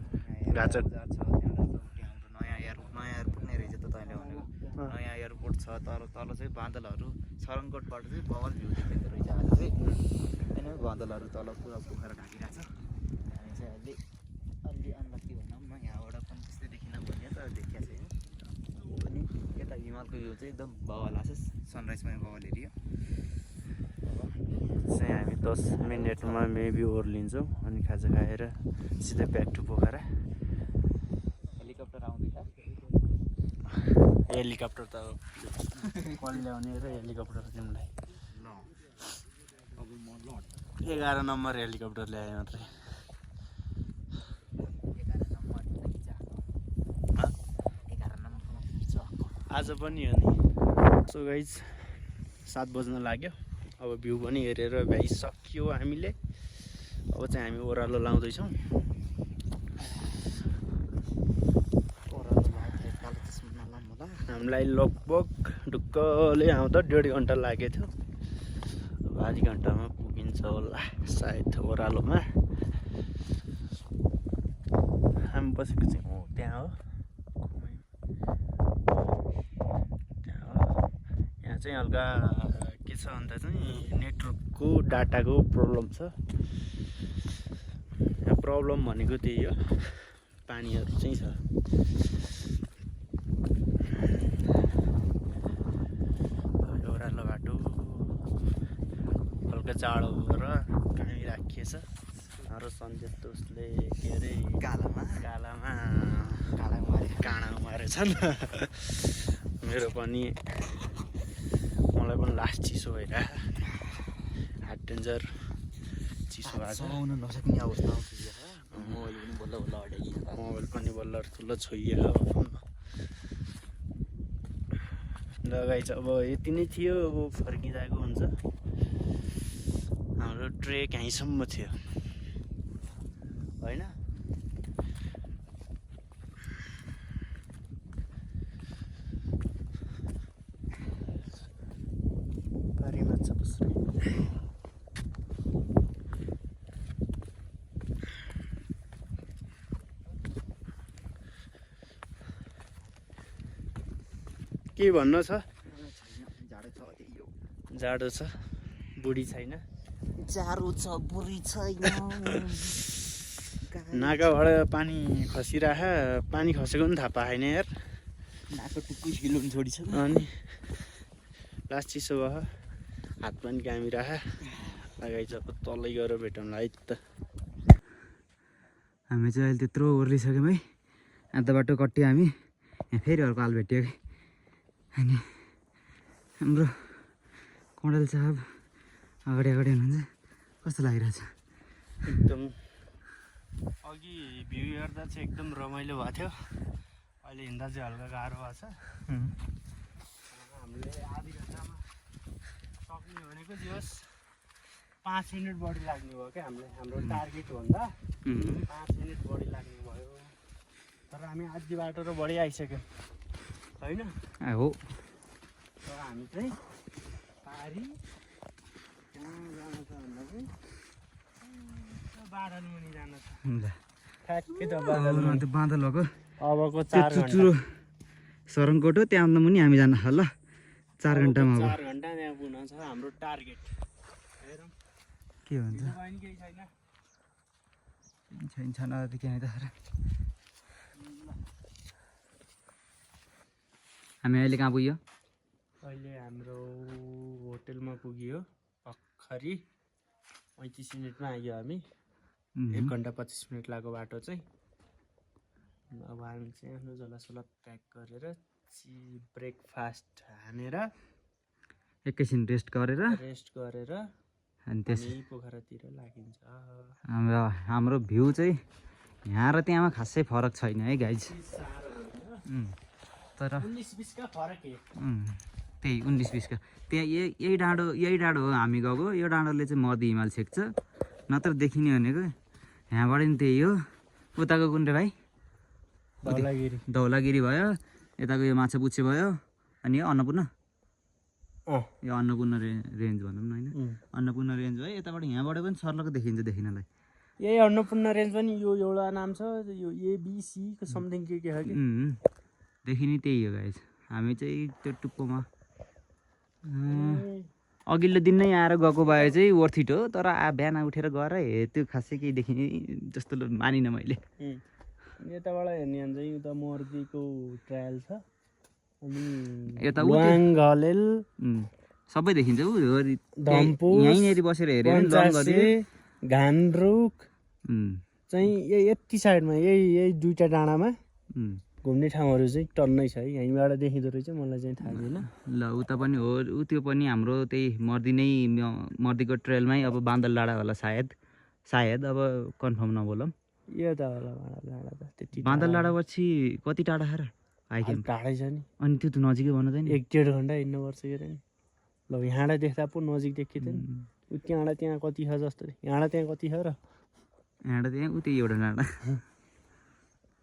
गाचक छ त्यहाँबाट हाम्रो नयाँ एयरपोर्ट नै रहेछ त तैँले भनेको नयाँ एयरपोर्ट छ तल तल चाहिँ बादलहरू सरङकोटबाट चाहिँ बवाल भ्यू देखेको रहेछ आज चाहिँ होइन बादलहरू तल पुरा पोखरा ढाकिरहेको छ हामी चाहिँ अहिले अलि अनलक्की भनौँ न यहाँबाट पनि त्यस्तै देखिन भन्यो त देखिएको छैन पनि यता हिमालको भ्यू चाहिँ एकदम बवाल आएको छ सनराइज पनि बवाल एरिया चाहिँ हामी 10 मिनटमा मेबी ओर्लिन्छौँ अनि खाजा खाएर सिधै ब्याक टु पोखरा हेलिकप्टर आउँदैछ हेलिकप्टर त कसले ल्याउने र हेलिकप्टर तिमीलाई ल अब म ल 11 नम्बर हेलिकप्टर ल्याएँ मात्रै 11 नम्बर आज पनि हो नि सो गाइज 7 बज्न लाग्यो अब भ्यू पनि हेरेर भ्याइसक्यो हामीले। अब चाहिँ हामी ओह्रालो लाउँदैछौँ। हामीलाई लगभग ढुक्कले आउँदा 1.5 घन्टा लागेको थियो। अब आधी घन्टामा पुगिन्छ होला सायद ओह्रालोमा। हामी बसेको चाहिँ हो त्यहाँ हो, त्यहाँ हो। यहाँ चाहिँ हल्का के छ भन्दा चाहिँ नेटवर्कको डाटाको प्रब्लम छ। यहाँ प्रब्लम भनेको त्यही हो, पानीहरू चाहिँ छ। ओह्रालो बाटो हल्का जाडो भएर कामी राखिएछ। हाम्रो सन्देश दोस्तले के अरे काँडा उमारेछन्। मेरो पनि मलाई पनि लास्ट चिसो भइरह, हार्ट डेन्जर चिसो भएको नसक्ने अवस्था आउँछ। मोबाइल पनि बल्ल ठुलो छोइयो। ल गाइस अब यति नै थियो। अब फर्किँदाको हुन्छ। हाम्रो ट्रेक यहीँसम्म थियो होइन। पारी माछा बस्ने के भन्नु छ? जाडो छ, बुढी छैन। जाडो छ, बुढी छैन। नाकाबाट पानी खसिरह, पानी खसेको पनि थाहा पाएन यार। नाको टुक्कै छिलोन छोडिसक्यो। अनि लास्ट चिसो भयो, हात पनि कामिरह। लगाइ अब तलै गएर भेटौँला है त। हामी चाहिँ अहिले त्यत्रो ओर्लिसक्यौँ है। आधा बाटो कट्यो हामी। यहाँ फेरि अर्को हाल भेट्यो कि। अनि हाम्रो कँडेल साहब अगाडि हुनुहुन्छ। कस्तो लागिरहेछ? एकदम अघि भ्यू हेर्दा चाहिँ एकदम रमाइलो भएको थियो। अहिले हिँड्दा चाहिँ हल्का गाह्रो भएको छ। हामीले आधी घन्टामा सक्ने भनेको जे होस् 5 मिनट बढी लाग्ने भयो क्या। हाम्रो टार्गेट भन्दा 5 मिनट बढी लाग्ने भयो। तर हामी आधी बाटो र बढी आइसक्यौँ होइन। हो, तर हामी चाहिँ पारी कहाँ जानु छ भन्दा चाहिँ बादल मुनि जानु छ। ठ्याक्कै त बादल त्यो बादल भएको अबको त्यो 4 घन्टा चुचुरो सरङकोट हो, त्यहाँभन्दा मुनि हामी जानु ल 4 घन्टामा। 4 घन्टा त्यहाँ पुग्न छ हाम्रो टार्गेट। हेरौँ के भन्छ? केही छैन। छैन त के त। हामी अहिले कहाँ पुग्यो? अहिले हाम्रो होटेलमा पुग्यो भर्खरै 35 मिनटमा आइयो हामी। 1 घन्टा 25 मिनट लाग्यो बाटो चाहिँ। अब हामी चाहिँ आफ्नो झोलासोला प्याक गरेर ब्रेकफास्ट हानेर एकैछिन रेस्ट गरेर अनि त्यस पोखरातिर लागिन्छ। हाम्रो भ्यू चाहिँ यहाँ र त्यहाँमा खासै फरक छैन है गाइज। तर 19-20 का फरक है। त्यही 19-20 का। त्यहाँ यही डाँडो हो हामी गएको। यो डाँडोले चाहिँ मर्दी हिमाल छेक्छ, नत्र देखिने भनेको यहाँबाट नि त्यही हो। उताको कुन रे भाइ? धौलागिरी भयो, यताको यो माछापुच्छे भयो, अनि यो अन्नपूर्ण। यो अन्नपूर्ण रेन्ज भनौँ न होइन। अन्नपूर्ण रेन्ज भयो। यताबाट यहाँबाट पनि सर्लको देखिन्छ देखिनलाई। यही अन्नपूर्ण रेन्ज पनि यो एउटा नाम छ, यो ABC को समथिङ के हो कि देखिने त्यही हो गाइस। हामी चाहिँ त्यो टुप्पोमा अघिल्लो दिन नै आएर गएको भए चाहिँ वर्थ इट हो। तर बिहान उठेर गएर त्यो खासै केही देखिने जस्तो मानिनँ मैले। यताबाट हेर्ने भने चाहिँ उता मर्दीको ट्रायल छ, अनि यता घलेल सबै देखिन्छ। धम्पुस यहीँनिर बसेर हेऱ्यो घानरुख चाहिँ यति साइडमा यही दुईटा डाँडामा घुम्ने ठाउँहरू चाहिँ टन्नै छ है। यहीँबाट देखिँदो रहेछ, मलाई चाहिँ थाहा छैन। ल उता पनि हो, त्यो पनि हाम्रो त्यही मर्दीको ट्रेलमै। अब बान्दल डाँडा होला सायद अब कन्फर्म नबोलौँ। यो त होला बान्दल डाँडा पछि कति टाढा खाएर टाढै छ नि। अनि त्यो त नजिकै भन्नु त नि। 1-1.5 घन्टा हिँड्नुपर्छ के नि। ल यहाँबाट देख्दा पो नजिक देखियो नि उ त्यहाँबाट त्यहाँ कति छ जस्तो यहाँबाट त्यहाँ कति छ र यहाँबाट त्यहाँ उतै एउटा डाँडा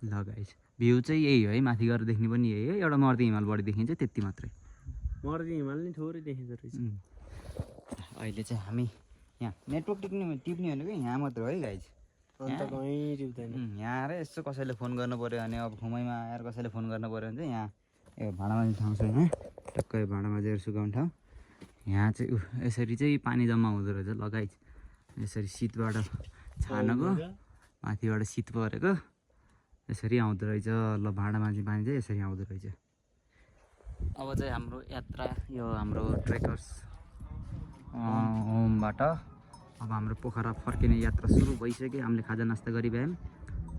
ल गाइस भ्यू चाहिँ यही हो है माथि गएर देख्ने पनि यही हो एउटा मर्दी हिमाल बढी देखिन्छ त्यति मात्रै मर्दी हिमाल नि थोरै देखिँदो रहेछ अहिले चाहिँ हामी यहाँ नेटवर्क टिप्ने भनेको यहाँ मात्र हो है गाइस अन्त कहीँ टिप्दैन यहाँ आएर यसो कसैले फोन गर्नु पऱ्यो भने अब घुमाइमा आएर कसैले फोन गर्नु पऱ्यो भने चाहिँ यहाँ ए भाँडामाझी ठाउँ छ यहाँ टक्कै भाँडामाझीहरू सुकाउने ठाउँ यहाँ चाहिँ यसरी चाहिँ पानी जम्मा हुँदो रहेछ ल गाइस यसरी शीतबाट छानेको माथिबाट शीत परेको यसरी आउँदो रहेछ ल भाँडामाझी पानी चाहिँ यसरी आउँदो रहेछ अब चाहिँ हाम्रो यात्रा यो हाम्रो ट्रेकर्स होमबाट अब हाम्रो पोखरा फर्किने यात्रा सुरु भइसक्यो हामीले खाजा नास्ता गरिभ्यायौँ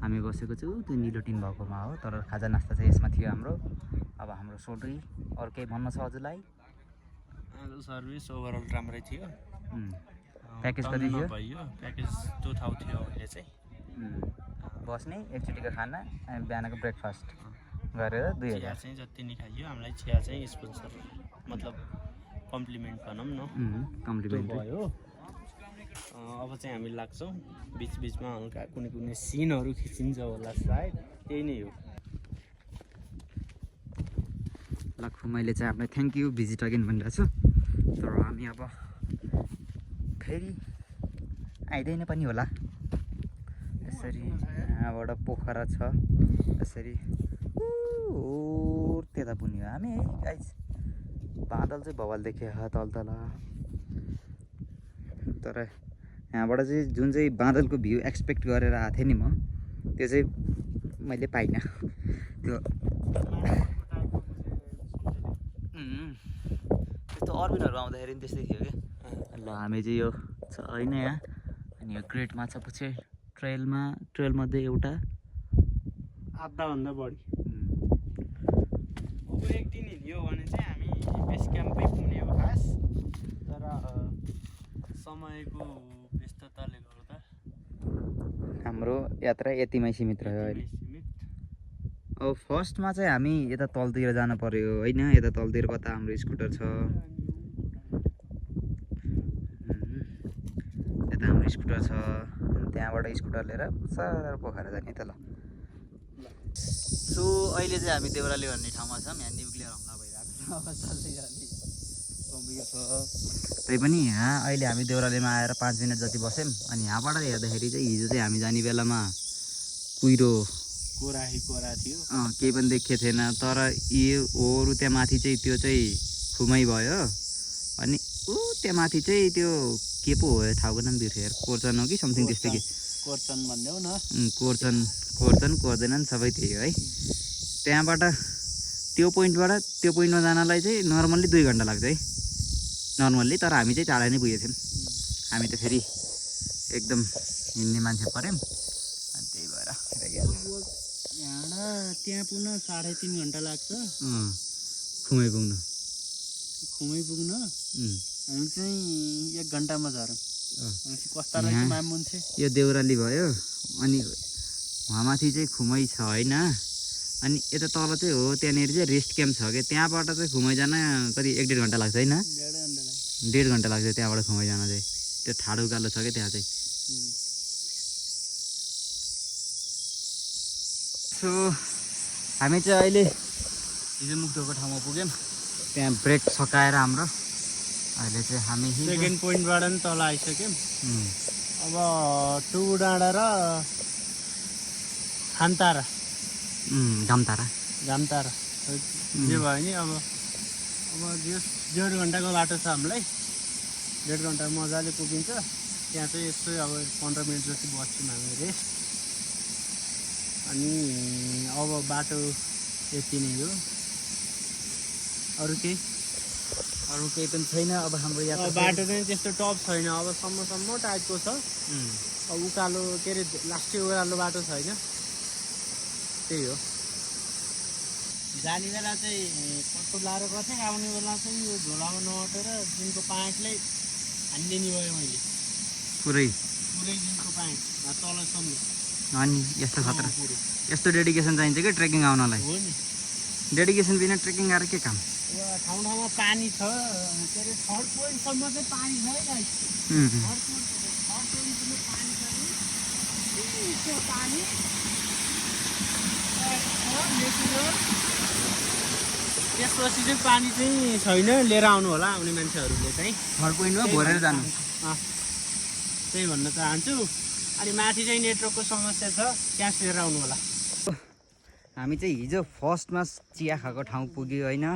हामी बसेको छु त्यो निलो टिन भएकोमा हो तर खाजा नास्ता चाहिँ यसमा थियो हाम्रो अब हाम्रो सोटै अरू केही भन्न छ हजुरलाई सर्भिस ओभरअल राम्रै थियो प्याकेज कति थियो प्याकेज 2000 थियो अहिले चाहिँ बस्ने एकचोटिको खाना अनि बिहानको ब्रेकफास्ट गरेर 2000 चिया चाहिँ जति नि खाइयो हामीलाई चिया चाहिँ स्पोन्सर मतलब कम्प्लिमेन्ट भनौँ न कम्प्लिमेन्ट भयो अब चाहिँ हामी लाग्छौँ बिचबिचमा हल्का कुनै कुनै सिनहरू खिचिन्छ होला सायद त्यही नै हो लाग्छु मैले चाहिँ आफ्नो थ्याङ्क यू भिजिट अगेन भनिरहेको छु तर हामी अब फेरि आइँदैन पनि होला यसरी यहाँबाट पोखरा छ यसरी त्यता पुग्ने हो हामी है गाइस बादल चाहिँ भवाल देखियो तल तल तर यहाँबाट चाहिँ जुन चाहिँ बादलको भ्यू एक्सपेक्ट गरेर आएको थिएँ नि म त्यो चाहिँ मैले पाइनँ त्यो त्यस्तो अर्बिनहरू आउँदाखेरि पनि त्यस्तै थियो क्या ल हामी चाहिँ यो छ होइन यहाँ अनि यो ग्रेट माछापुच्छे ट्रेलमध्ये एउटा आधाभन्दा बढी अब एक दिन हिँड्यो भने चाहिँ हामी बेस क्याम्पै पुग्ने हो खास तर समयको व्यस्तताले गर्दा हाम्रो यात्रा यतिमै सीमित रह्यो अहिले अब फर्स्टमा चाहिँ हामी यता तलतिर जानु पर्यो होइन यता तलतिर कता हाम्रो स्कुटर छ यता हाम्रो स्कुटर छ त्यहाँबाट स्कुटर लिएर सारा पोखरा जाने त ल सो अहिले चाहिँ हामी देउराली भन्ने ठाउँमा छौँ यहाँ न्युक्लियर हमला भइरहेको छ चल्दै जाने कम्बिएको छ त्यही पनि यहाँ अहिले हामी देउरालीमा आएर 5 मिनट जति बस्यौँ अनि यहाँबाट हेर्दाखेरि चाहिँ हिजो चाहिँ हामी जाने बेलामा कुहिरो कोरा थियो केही पनि देखेको थिएन तर यो अरू त्यहाँ माथि चाहिँ त्यो चाहिँ खुमै भयो अनि त्यहाँ माथि चाहिँ त्यो के पो हो ठाउँको नाम बिर्सेँ यार कोर्चन हो कि समथिङ त्यस्तै के कोर्चन भन्देऊ न कोर्चन कोर्दैनन् सबै त्यही हो है त्यहाँबाट त्यो पोइन्टबाट त्यो पोइन्टमा जानलाई चाहिँ नर्मल्ली 2 घन्टा लाग्छ है नर्मल्ली तर हामी चाहिँ टाढा नै पुगेको थियौँ हामी त फेरि एकदम हिँड्ने मान्छे पऱ्यौँ अनि त्यही भएर यहाँ त्यहाँ पुग्न 3.5 घन्टा लाग्छ खुमै पुग्न हामी चाहिँ 1 घन्टामा झरौँ कस्ता रहेछ मामुन्छे यो देउराली भयो अनि वहाँमाथि चाहिँ खुमै छ होइन अनि यता तल चाहिँ हो त्यहाँनिर चाहिँ रेस्ट क्याम्प छ क्या त्यहाँबाट चाहिँ खुमै जान कति 1-1.5 घन्टा लाग्छ होइन 1.5 घन्टा लाग्छ त्यहाँबाट खुमै जान चाहिँ त्यो ठाडो उकालो छ क्या त्यहाँ चाहिँ सो हामी चाहिँ अहिले हिजो मुक्तोको ठाउँमा पुग्यौँ त्यहाँ ब्रेक सकाएर हाम्रो अहिले चाहिँ हामी सेकेन्ड पोइन्टबाट पनि तल आइसक्यौँ अब टु डाँडा र खान्तारा घामतारा जे भयो नि अब 1.5 घन्टाको बाटो छ हामीलाई 1.5 घन्टा मजाले पुगिन्छ त्यहाँ चाहिँ यस्तो अब 15 मिनट जति बस्छौँ हामी रेस्ट अनि अब बाटो यति नै हो अरू केही पनि छैन अब हाम्रो यात्रा बाटो चाहिँ त्यस्तो टप छैन अब सम्म टाइपको छ अब उकालो के अरे लास्टै ओह्रालो बाटो छैन त्यही हो जाने बेला चाहिँ कस्तो लाएर गर्थेँ आउने बेला चाहिँ यो झोलामा नअटेर दिनको 5ले हानिदिने भयो मैले पुरै दिनको 5 तलसम्म अनि यस्तो खतरा यस्तो डेडिकेसन चाहिन्छ कि ट्रेकिङ आउनलाई हो नि डेडिकेसन बिना ट्रेकिङ गरेर के काम ठाउँ ठाउँमा पानी छ के अरे 3rd पोइन्टसम्म चाहिँ पानी छ है गाइस। उम्, 3rd पोइन्टसम्म पानी छ नि त्यो पानी त्यसपछि चाहिँ पानी चाहिँ छैन, लिएर आउनु होला आउने मान्छेहरूले चाहिँ। 3rd पोइन्टमा भरेर जानु। त्यही भन्न चाहन्छु। अनि माथि चाहिँ नेटवर्कको समस्या छ, क्यास लिएर आउनु होला। हामी चाहिँ हिजो फर्स्टमा चिया खाएको ठाउँ पुग्यो होइन,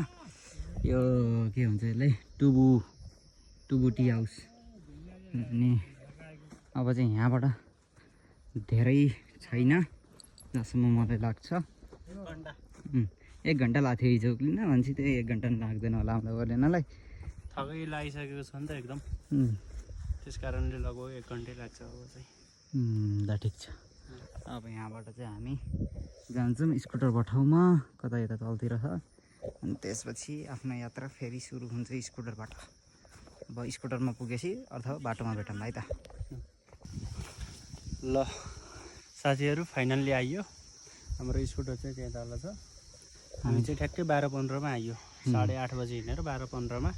यो के भन्छ यसलाई टुबु टी हाउस। अनि अब चाहिँ यहाँबाट धेरै छैन जसम्म मलाई लाग्छ। 1 घन्टा लाग्थ्यो हिजो किन भन्छ, त्यही 1 घन्टा पनि लाग्दैन होला हामीलाई गर्नेलाई। थकै लागिसकेको छ नि त एकदम, त्यस कारणले लगभग 1 घन्टै लाग्छ अब चाहिँ। ल ठिक छ। अब यहाँबाट चाहिँ हामी जान्छौँ स्कुटरको ठाउँमा, कता यता तलतिर छ। अनि त्यसपछि आफ्नो यात्रा फेरि सुरु हुन्छ स्कुटरबाट। अब स्कुटरमा पुगेपछि अथवा बाटोमा भेटौँला है त। ल साथीहरू, फाइनल्ली आइयो हाम्रो स्कुटर चाहिँ त्यहाँ तल छ। हामी चाहिँ ठ्याक्कै 12:15मा आइयो। 8:30 बजी हिँडेर 12:15मा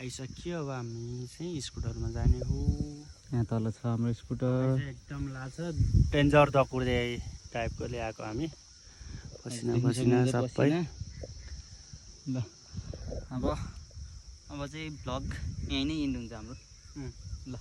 आइसक्यो। अब हामी चाहिँ स्कुटरमा जाने हो। यहाँ तल छ हाम्रो स्कुटर। एकदम लाग्छ डेन्जर दकुर्दे टाइपको ल्याएको हामी, पसिना पसिना सबै। ल अब चाहिँ भ्लग यहीँ नै इन्ड हुन्छ हाम्रो। ल।